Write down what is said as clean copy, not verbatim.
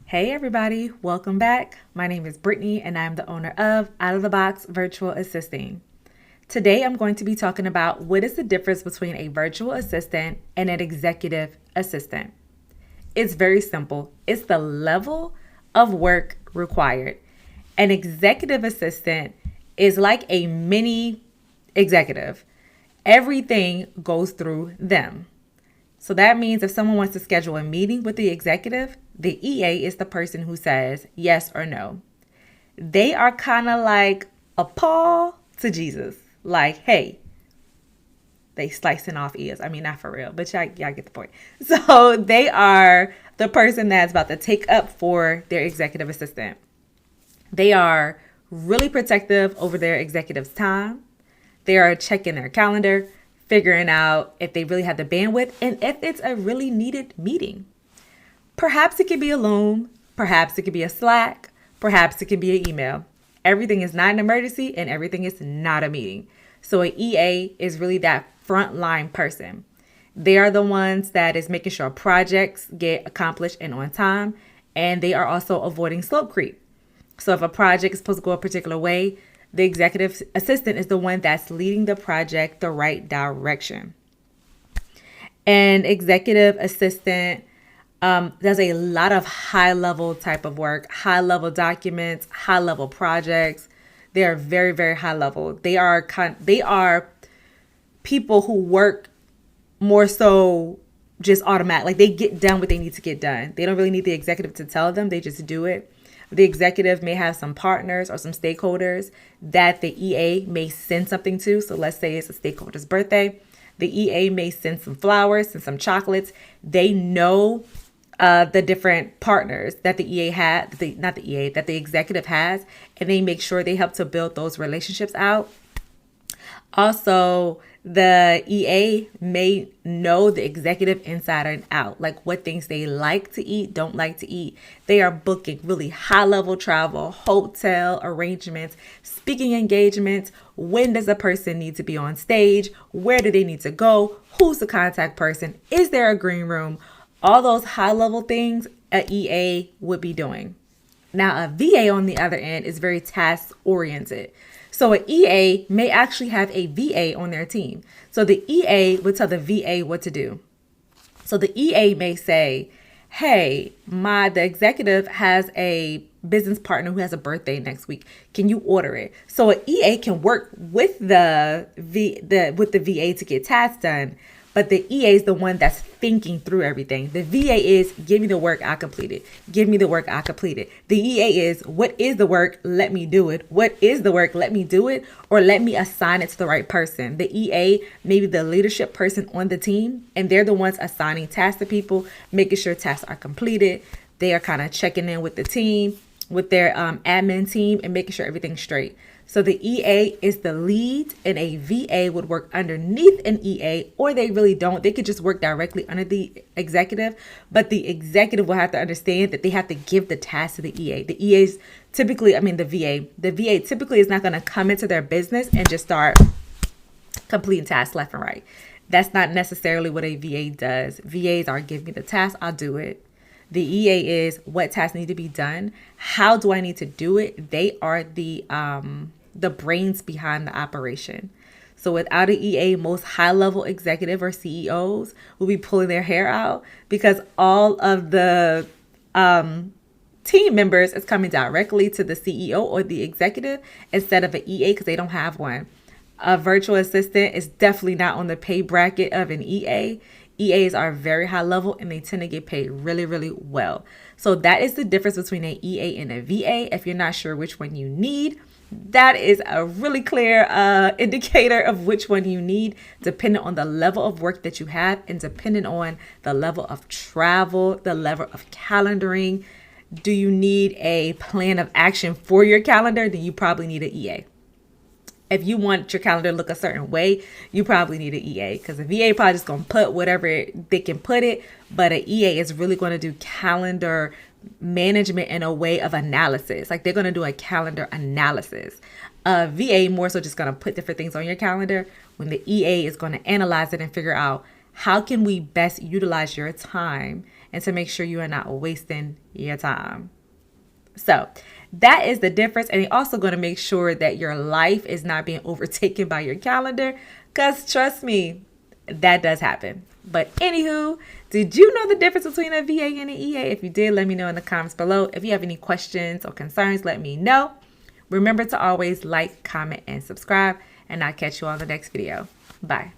Hey everybody, welcome back. My name is Brittany and I'm the owner of Out of the Box Virtual Assisting. Today I'm going to be talking about what is the difference between a virtual assistant and an executive assistant. It's very simple. It's the level of work required. An executive assistant is like a mini executive. Everything goes through them. So that means if someone wants to schedule a meeting with the executive, the EA is the person who says yes or no. They are kind of like a Paul to Jesus. Like, hey, they slicing off ears. I mean, not for real, but y'all get the point. So they are the person that's about to take up for their executive assistant. They are really protective over their executive's time. They are checking their calendar, figuring out if they really have the bandwidth and if it's a really needed meeting. Perhaps it could be a Loom, perhaps it could be a Slack, perhaps it could be an email. Everything is not an emergency and everything is not a meeting. So an EA is really that frontline person. They are the ones that is making sure projects get accomplished and on time, and they are also avoiding slope creep. So if a project is supposed to go a particular way, the executive assistant is the one that's leading the project the right direction. An executive assistant does a lot of high level type of work, high level documents, high level projects. They are very, very high level. They are people who work more so just automatic. Like they get done what they need to get done. They don't really need the executive to tell them. They just do it. The executive may have some partners or some stakeholders that the EA may send something to. So let's say it's a stakeholder's birthday. The EA may send some flowers and some chocolates. They know the different partners that the EA had, that the executive has, and they make sure they help to build those relationships out. Also, the EA may know the executive inside and out, like what things they like to eat, don't like to eat. They are booking really high level travel, hotel arrangements, speaking engagements. When does a person need to be on stage? Where do they need to go? Who's the contact person? Is there a green room? All those high level things a EA would be doing. Now, a VA on the other end is very task oriented. So an EA may actually have a VA on their team. So the EA would tell the VA what to do. So the EA may say, hey, the executive has a business partner who has a birthday next week. Can you order it? So an EA can work with the VA to get tasks done. But the EA is the one that's thinking through everything. The VA is, give me the work, I complete it. Give me the work, I complete it. The EA is, what is the work? Let me do it. What is the work? Let me do it. Or let me assign it to the right person. The EA may be the leadership person on the team, and they're the ones assigning tasks to people, making sure tasks are completed. They are kind of checking in with the team, with their admin team, and making sure everything's straight. So the EA is the lead, and a VA would work underneath an EA, or they really don't. They could just work directly under the executive, but the executive will have to understand that they have to give the task to the EA. The EA's typically, the VA typically is not going to come into their business and just start completing tasks left and right. That's not necessarily what a VA does. VAs are, give me the task, I'll do it. The EA is, what tasks need to be done? How do I need to do it? They are the brains behind the operation. So without an EA, most high-level executive or CEOs will be pulling their hair out because all of the team members is coming directly to the CEO or the executive instead of an EA because they don't have one. A virtual assistant is definitely not on the pay bracket of an EA. EAs are very high level and they tend to get paid really, really well. So that is the difference between an EA and a VA. If you're not sure which one you need, that is a really clear indicator of which one you need, depending on the level of work that you have and depending on the level of travel, the level of calendaring. Do you need a plan of action for your calendar? Then you probably need an EA. If you want your calendar to look a certain way, you probably need an EA because a VA probably just going to put whatever they can put it. But an EA is really going to do calendar management in a way of analysis. Like they're going to do a calendar analysis. A VA more so just going to put different things on your calendar when the EA is going to analyze it and figure out how can we best utilize your time and to make sure you are not wasting your time. So that is the difference. And you're also going to make sure that your life is not being overtaken by your calendar, because trust me, that does happen. But anywho, did you know the difference between a VA and an EA? If you did, let me know in the comments below. If you have any questions or concerns, let me know. Remember to always like, comment, and subscribe, and I'll catch you on the next video. Bye.